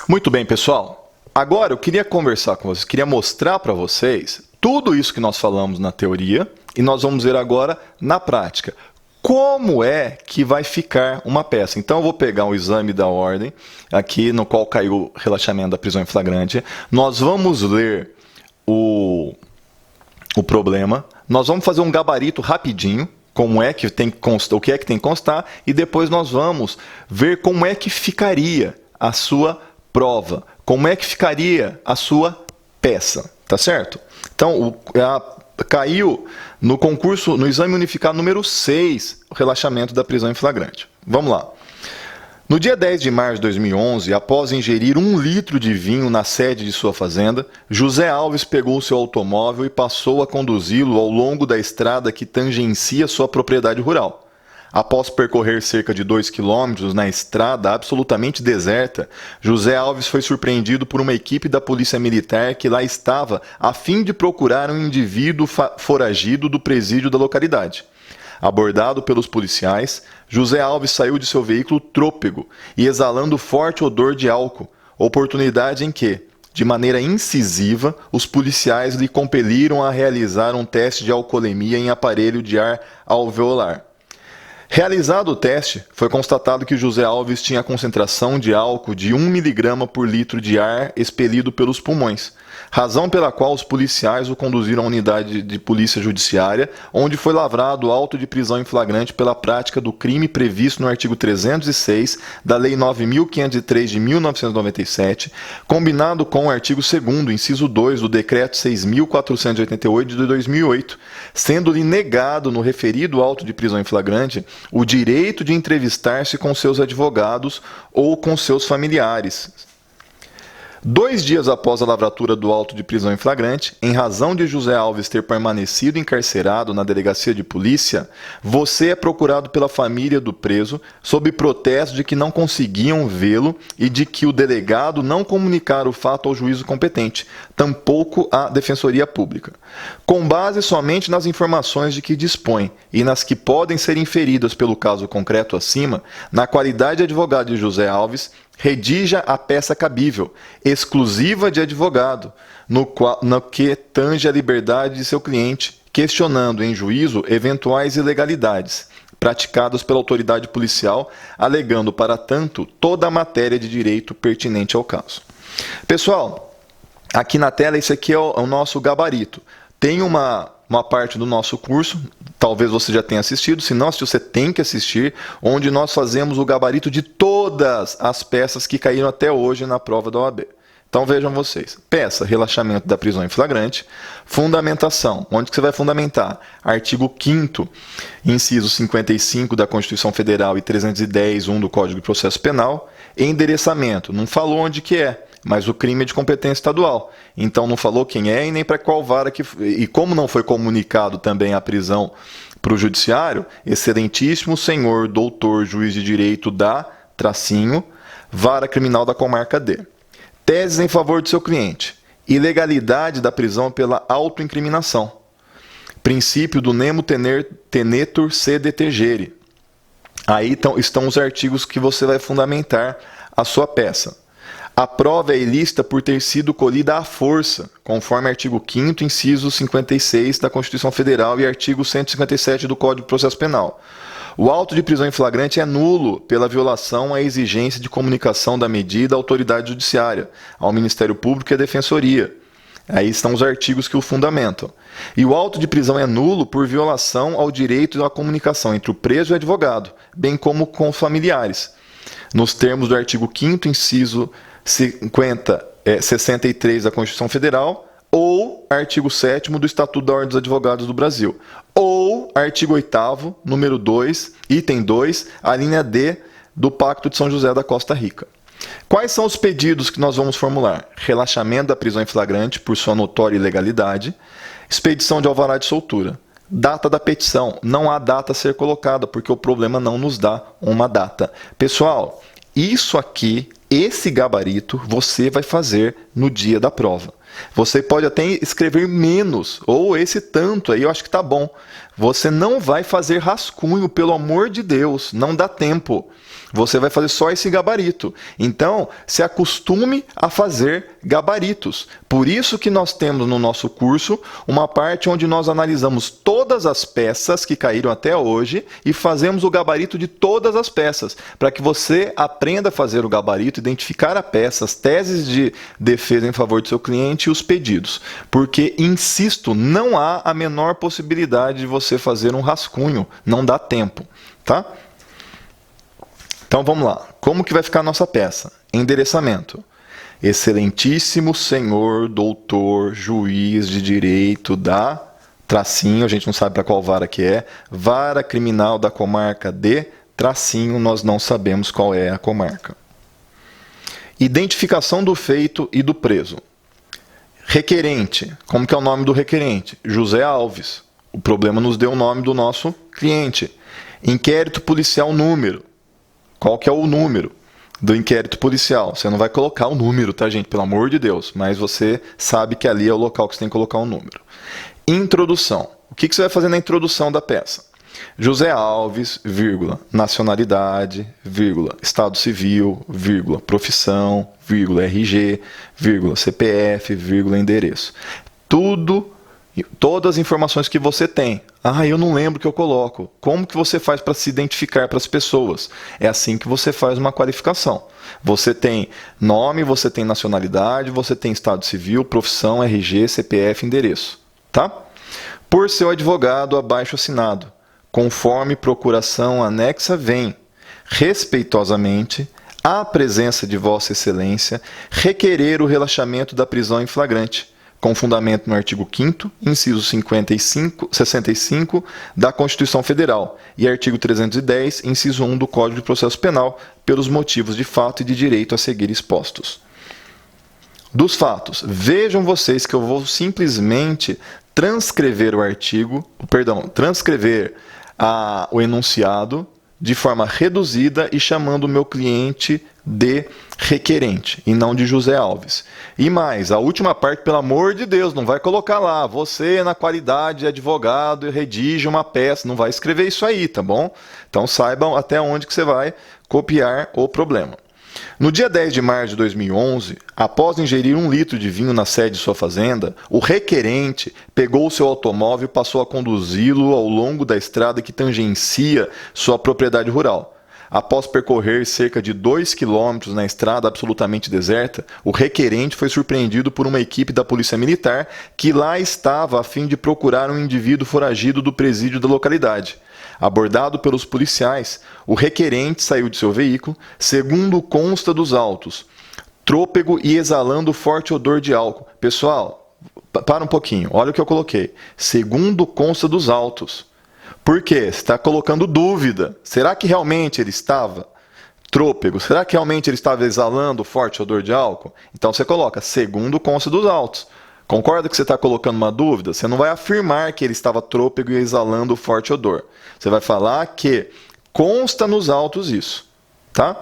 Muito bem, pessoal. Agora eu queria conversar com vocês, queria mostrar para vocês tudo isso que nós falamos na teoria e nós vamos ver agora na prática. Como é que vai ficar uma peça? Então eu vou pegar um exame da ordem, aqui no qual caiu o relaxamento da prisão em flagrante. Nós vamos ler o problema, nós vamos fazer um gabarito rapidinho, como é que tem que constar, o que é que tem que constar, e depois nós vamos ver como é que ficaria a sua prova, como é que ficaria a sua peça, tá certo? Então, caiu no concurso, no exame unificado número 6, o relaxamento da prisão em flagrante. Vamos lá. No dia 10 de março de 2011, após ingerir 1 litro de vinho na sede de sua fazenda, José Alves pegou seu automóvel e passou a conduzi-lo ao longo da estrada que tangencia sua propriedade rural. Após percorrer cerca de 2 quilômetros na estrada absolutamente deserta, José Alves foi surpreendido por uma equipe da Polícia Militar que lá estava a fim de procurar um indivíduo foragido do presídio da localidade. Abordado pelos policiais, José Alves saiu de seu veículo trôpego e exalando forte odor de álcool, oportunidade em que, de maneira incisiva, os policiais lhe compeliram a realizar um teste de alcoolemia em aparelho de ar alveolar. Realizado o teste, foi constatado que José Alves tinha a concentração de álcool de 1 mg por litro de ar expelido pelos pulmões, razão pela qual os policiais o conduziram à unidade de polícia judiciária, onde foi lavrado auto de prisão em flagrante pela prática do crime previsto no artigo 306 da Lei 9.503 de 1997, combinado com o artigo 2º, inciso 2 do Decreto 6.488 de 2008, sendo-lhe negado no referido auto de prisão em flagrante o direito de entrevistar-se com seus advogados ou com seus familiares. 2 dias após a lavratura do auto de prisão em flagrante, em razão de José Alves ter permanecido encarcerado na delegacia de polícia, você é procurado pela família do preso sob protesto de que não conseguiam vê-lo e de que o delegado não comunicara o fato ao juízo competente, tampouco à Defensoria Pública. Com base somente nas informações de que dispõe e nas que podem ser inferidas pelo caso concreto acima, na qualidade de advogado de José Alves, redija a peça cabível, exclusiva de advogado, no que tange a liberdade de seu cliente, questionando em juízo eventuais ilegalidades praticadas pela autoridade policial, alegando, para tanto, toda a matéria de direito pertinente ao caso. Pessoal, aqui na tela, esse aqui é o nosso gabarito. Tem uma parte do nosso curso, talvez você já tenha assistido, se não assistiu, você tem que assistir, onde nós fazemos o gabarito de todas as peças que caíram até hoje na prova da OAB. Então vejam vocês, peça, relaxamento da prisão em flagrante, fundamentação, onde que você vai fundamentar? Artigo 5º, inciso 55 da Constituição Federal e 310(1) do Código de Processo Penal, endereçamento, não falou onde que é, mas o crime é de competência estadual. Então não falou quem é e nem para qual vara que... E como não foi comunicado também a prisão para o judiciário, excelentíssimo senhor doutor juiz de direito da vara criminal da comarca D. Teses em favor do seu cliente. Ilegalidade da prisão pela autoincriminação. Princípio do nemo tenetur se detegere. Aí estão os artigos que você vai fundamentar a sua peça. A prova é ilícita por ter sido colhida à força, conforme artigo 5º, inciso 56 da Constituição Federal e artigo 157 do Código de Processo Penal. O auto de prisão em flagrante é nulo pela violação à exigência de comunicação da medida à autoridade judiciária, ao Ministério Público e à Defensoria. Aí estão os artigos que o fundamentam. E o auto de prisão é nulo por violação ao direito à comunicação entre o preso e o advogado, bem como com familiares, nos termos do artigo 5º, inciso 63 da Constituição Federal, ou artigo 7º do Estatuto da Ordem dos Advogados do Brasil, ou artigo 8º, número 2, item 2, a linha D do Pacto de São José da Costa Rica. Quais são os pedidos que nós vamos formular? Relaxamento da prisão em flagrante por sua notória ilegalidade, expedição de alvará de soltura. Data da petição, não há data a ser colocada, porque o problema não nos dá uma data. Pessoal, isso aqui, esse gabarito, você vai fazer no dia da prova. Você pode até escrever menos, ou esse tanto aí eu acho que tá bom. Você não vai fazer rascunho, pelo amor de Deus, não dá tempo. Você vai fazer só esse gabarito. Então, se acostume a fazer gabaritos. Por isso que nós temos no nosso curso uma parte onde nós analisamos todas as peças que caíram até hoje e fazemos o gabarito de todas as peças, para que você aprenda a fazer o gabarito, identificar a peça, as teses de defesa em favor do seu cliente e os pedidos. Porque, insisto, não há a menor possibilidade de você fazer um rascunho, não dá tempo, tá? Então vamos lá. Como que vai ficar a nossa peça? Endereçamento. Excelentíssimo senhor, doutor, juiz de direito da tracinho, a gente não sabe para qual vara que é, vara criminal da comarca de tracinho, nós não sabemos qual é a comarca. Identificação do feito e do preso. Requerente. Como que é o nome do requerente? José Alves. O problema nos deu o nome do nosso cliente. Inquérito policial número. Qual que é o número do inquérito policial? Você não vai colocar o número, tá, gente? Pelo amor de Deus. Mas você sabe que ali é o local que você tem que colocar um número. Introdução. O que você vai fazer na introdução da peça? José Alves, vírgula, nacionalidade, vírgula, estado civil, vírgula, profissão, vírgula, RG, vírgula, CPF, vírgula, endereço. Todas as informações que você tem. Ah, eu não lembro o que eu coloco. Como que você faz para se identificar para as pessoas? É assim que você faz uma qualificação. Você tem nome, você tem nacionalidade, você tem estado civil, profissão, RG, CPF, endereço. Tá? Por seu advogado abaixo assinado, conforme procuração anexa vem, respeitosamente, à presença de Vossa Excelência, requerer o relaxamento da prisão em flagrante, com fundamento no artigo 5º, inciso 65 da Constituição Federal e artigo 310, inciso 1 do Código de Processo Penal, pelos motivos de fato e de direito a seguir expostos. Dos fatos, vejam vocês que eu vou simplesmente transcrever o enunciado de forma reduzida e chamando o meu cliente de requerente e não de José Alves. E mais, a última parte, pelo amor de Deus, não vai colocar lá, você na qualidade de advogado redige uma peça, não vai escrever isso aí, tá bom? Então saibam até onde que você vai copiar o problema. No dia 10 de março de 2011, após ingerir 1 litro de vinho na sede de sua fazenda, o requerente pegou o seu automóvel e passou a conduzi-lo ao longo da estrada que tangencia sua propriedade rural. Após percorrer cerca de 2 quilômetros na estrada absolutamente deserta, o requerente foi surpreendido por uma equipe da Polícia Militar que lá estava a fim de procurar um indivíduo foragido do presídio da localidade. Abordado pelos policiais, o requerente saiu de seu veículo, segundo consta dos autos, trôpego e exalando forte odor de álcool. Pessoal, para um pouquinho, olha o que eu coloquei. Segundo consta dos autos. Por quê? Você está colocando dúvida. Será que realmente ele estava trôpego? Será que realmente ele estava exalando forte odor de álcool? Então você coloca, segundo consta dos autos. Concorda que você está colocando uma dúvida? Você não vai afirmar que ele estava trôpego e exalando forte odor. Você vai falar que consta nos autos isso. Tá?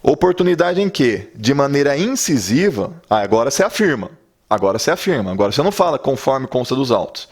Oportunidade em que, de maneira incisiva, agora você afirma. Agora você não fala conforme consta dos autos.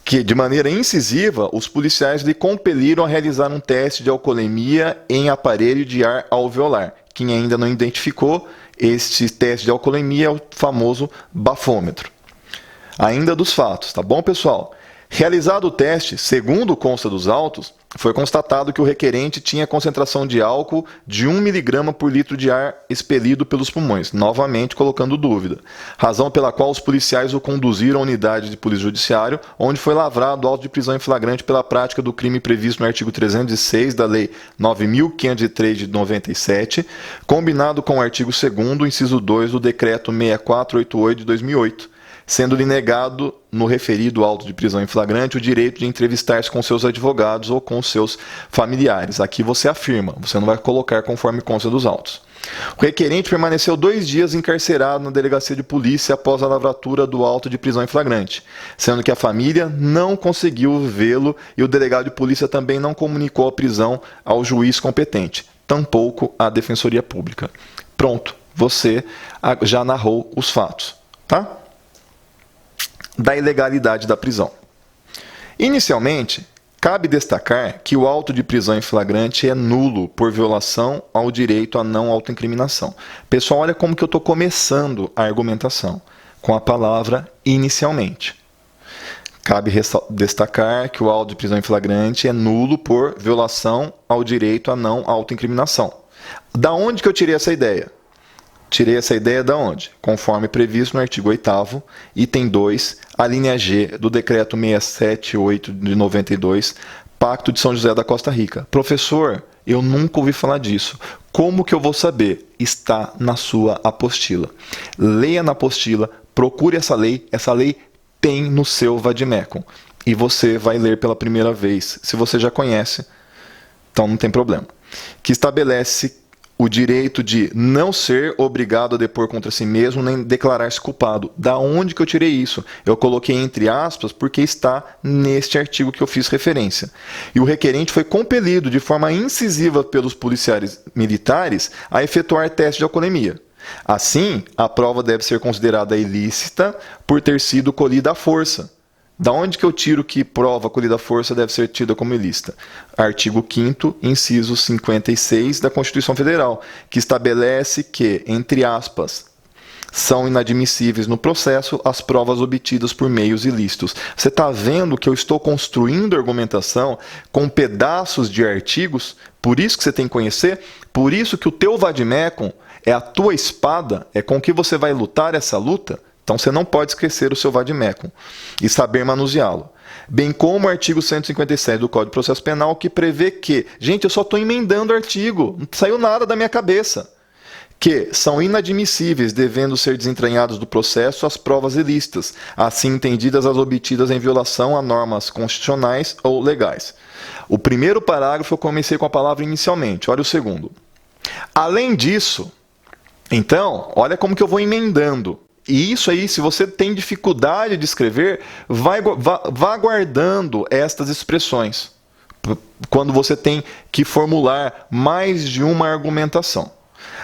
Que, de maneira incisiva, os policiais lhe compeliram a realizar um teste de alcoolemia em aparelho de ar alveolar. Quem ainda não identificou, este teste de alcoolemia é o famoso bafômetro. Ainda dos fatos, tá bom, pessoal? Realizado o teste, segundo consta dos autos, foi constatado que o requerente tinha concentração de álcool de 1 mg por litro de ar expelido pelos pulmões, novamente colocando dúvida. Razão pela qual os policiais o conduziram à unidade de polícia judiciário, onde foi lavrado auto de prisão em flagrante pela prática do crime previsto no artigo 306 da Lei 9.503 de 97, combinado com o artigo 2º, inciso 2 do Decreto 6488 de 2008. Sendo-lhe negado, no referido auto de prisão em flagrante, o direito de entrevistar-se com seus advogados ou com seus familiares. Aqui você afirma, você não vai colocar conforme consta dos autos. O requerente permaneceu 2 dias encarcerado na delegacia de polícia após a lavratura do auto de prisão em flagrante, sendo que a família não conseguiu vê-lo e o delegado de polícia também não comunicou a prisão ao juiz competente, tampouco à Defensoria Pública. Pronto, você já narrou os fatos. tá? Da ilegalidade da prisão. Inicialmente, cabe destacar que o auto de prisão em flagrante é nulo por violação ao direito à não autoincriminação. Pessoal, olha como que eu estou começando a argumentação, com a palavra inicialmente. Cabe destacar que o auto de prisão em flagrante é nulo por violação ao direito à não autoincriminação. Da onde que eu tirei essa ideia? Tirei essa ideia da onde? Conforme previsto no artigo 8º, item 2, a linha G do decreto 678 de 92, Pacto de São José da Costa Rica. Professor, eu nunca ouvi falar disso. Como que eu vou saber? Está na sua apostila. Leia na apostila, procure essa lei tem no seu vademecum. E você vai ler pela primeira vez. Se você já conhece, então não tem problema. Que estabelece o direito de não ser obrigado a depor contra si mesmo nem declarar-se culpado. Da onde que eu tirei isso? Eu coloquei entre aspas porque está neste artigo que eu fiz referência. E o requerente foi compelido de forma incisiva pelos policiais militares a efetuar teste de alcoolemia. Assim, a prova deve ser considerada ilícita por ter sido colhida à força. Da onde que eu tiro que prova colhida à força deve ser tida como ilícita? Artigo 5º, inciso 56 da Constituição Federal, que estabelece que, entre aspas, são inadmissíveis no processo as provas obtidas por meios ilícitos. Você está vendo que eu estou construindo argumentação com pedaços de artigos? Por isso que você tem que conhecer, por isso que o teu vademecum é a tua espada, é com que você vai lutar essa luta. Então você não pode esquecer o seu vademecum e saber manuseá-lo. Bem como o artigo 157 do Código de Processo Penal, que prevê que, gente, eu só estou emendando o artigo, não saiu nada da minha cabeça, que são inadmissíveis, devendo ser desentranhados do processo as provas ilícitas, assim entendidas as obtidas em violação a normas constitucionais ou legais. O primeiro parágrafo eu comecei com a palavra inicialmente, olha o segundo. Além disso, então, olha como que eu vou emendando. E isso aí, se você tem dificuldade de escrever, vá guardando estas expressões quando você tem que formular mais de uma argumentação.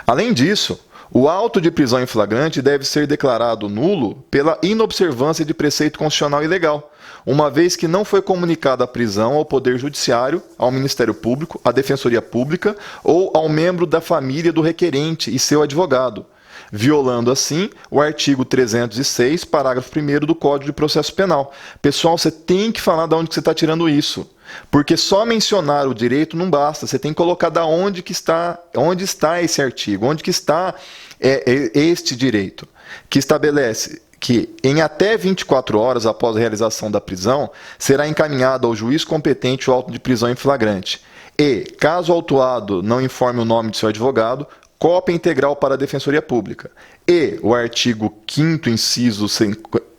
Além disso, o auto de prisão em flagrante deve ser declarado nulo pela inobservância de preceito constitucional e legal, uma vez que não foi comunicada a prisão ao Poder Judiciário, ao Ministério Público, à Defensoria Pública ou ao membro da família do requerente e seu advogado, violando assim o artigo 306, parágrafo 1º do Código de Processo Penal. Pessoal, você tem que falar de onde que você está tirando isso, porque só mencionar o direito não basta, você tem que colocar da onde está esse artigo, onde que está este direito, que estabelece que em até 24 horas após a realização da prisão, será encaminhado ao juiz competente o auto de prisão em flagrante. E, caso o autuado não informe o nome de seu advogado, cópia integral para a Defensoria Pública. E o artigo 5º, inciso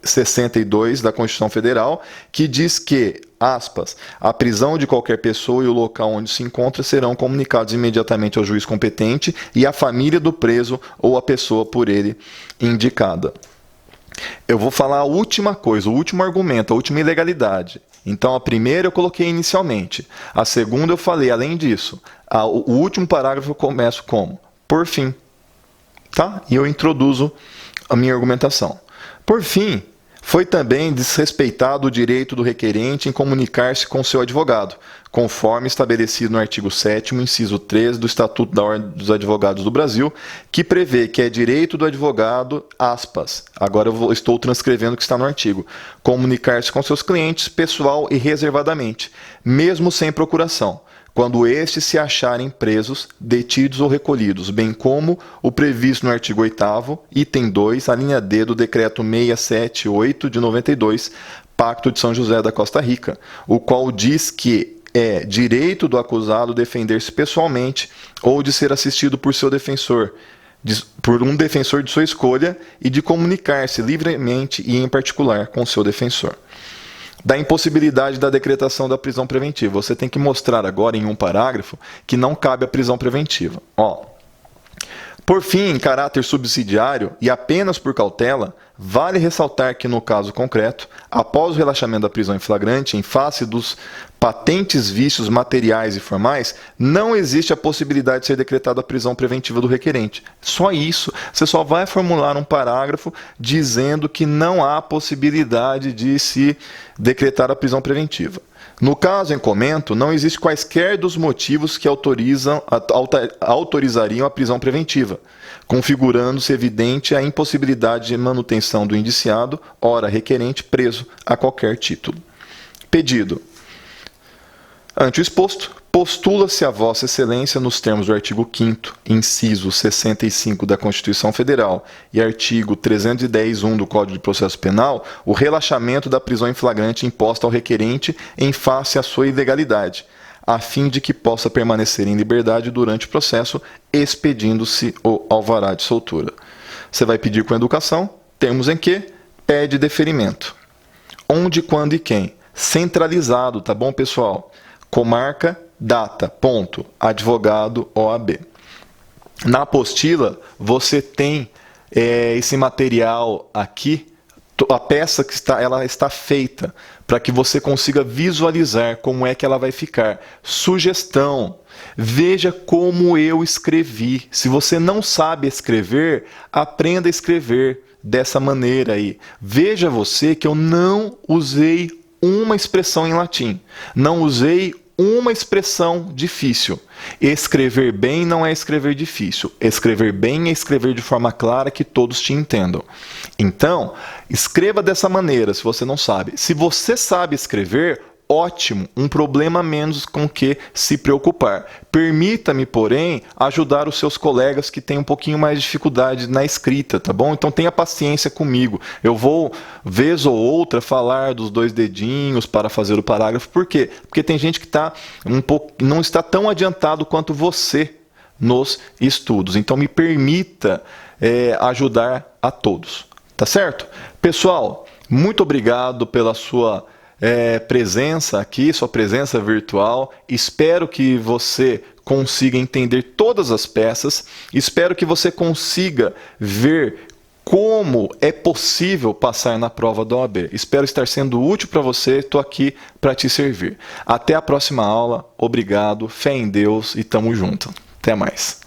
62 da Constituição Federal, que diz que, aspas, a prisão de qualquer pessoa e o local onde se encontra serão comunicados imediatamente ao juiz competente e à família do preso ou à pessoa por ele indicada. Eu vou falar a última coisa, o último argumento, a última ilegalidade. Então, a primeira eu coloquei inicialmente. A segunda eu falei, além disso. O último parágrafo eu começo como? Por fim, tá? E eu introduzo a minha argumentação. Por fim, foi também desrespeitado o direito do requerente em comunicar-se com seu advogado, conforme estabelecido no artigo 7º, inciso 13 do Estatuto da Ordem dos Advogados do Brasil, que prevê que é direito do advogado, aspas, agora estou transcrevendo o que está no artigo, comunicar-se com seus clientes pessoal e reservadamente, mesmo sem procuração, quando estes se acharem presos, detidos ou recolhidos, bem como o previsto no artigo 8º, item 2, a linha D do Decreto 678 de 92, Pacto de São José da Costa Rica, o qual diz que é direito do acusado defender-se pessoalmente ou de ser assistido por seu defensor, por um defensor de sua escolha e de comunicar-se livremente e em particular com seu defensor. Da impossibilidade da decretação da prisão preventiva. Você tem que mostrar agora em um parágrafo que não cabe a prisão preventiva. Por fim, em caráter subsidiário e apenas por cautela, vale ressaltar que no caso concreto, após o relaxamento da prisão em flagrante, em face dos patentes, vícios materiais e formais, não existe a possibilidade de ser decretada a prisão preventiva do requerente. Só isso. Você só vai formular um parágrafo dizendo que não há possibilidade de se decretar a prisão preventiva. No caso em comento, não existe quaisquer dos motivos que autorizariam a prisão preventiva, configurando-se evidente a impossibilidade de manutenção do indiciado, ora requerente, preso a qualquer título. Pedido. Ante o exposto, postula-se a Vossa Excelência, nos termos do artigo 5º, inciso 65 da Constituição Federal e artigo 310-1 do Código de Processo Penal, o relaxamento da prisão em flagrante imposta ao requerente em face à sua ilegalidade, a fim de que possa permanecer em liberdade durante o processo, expedindo-se o alvará de soltura. Você vai pedir com educação, termos em que pede deferimento. Onde, quando e quem? Centralizado, tá bom, pessoal? Comarca, data, ponto, advogado, OAB. Na apostila, você tem esse material aqui, a peça que ela está feita para que você consiga visualizar como é que ela vai ficar. Sugestão, veja como eu escrevi. Se você não sabe escrever, aprenda a escrever dessa maneira aí. Veja você que eu não usei uma expressão em latim. Não usei uma expressão difícil. Escrever bem não é escrever difícil. Escrever bem é escrever de forma clara que todos te entendam. Então, escreva dessa maneira, se você não sabe. Se você sabe escrever, ótimo, um problema menos com que se preocupar. Permita-me, porém, ajudar os seus colegas que têm um pouquinho mais de dificuldade na escrita, tá bom? Então tenha paciência comigo. Eu vou, vez ou outra, falar dos 2 dedinhos para fazer o parágrafo. Por quê? Porque tem gente que não está tão adiantado quanto você nos estudos. Então me permita ajudar a todos, tá certo? Pessoal, muito obrigado pela sua presença aqui, sua presença virtual. Espero que você consiga entender todas as peças. Espero que você consiga ver como é possível passar na prova da OAB. Espero estar sendo útil para você. Estou aqui para te servir. Até a próxima aula. Obrigado. Fé em Deus e tamo junto. Até mais.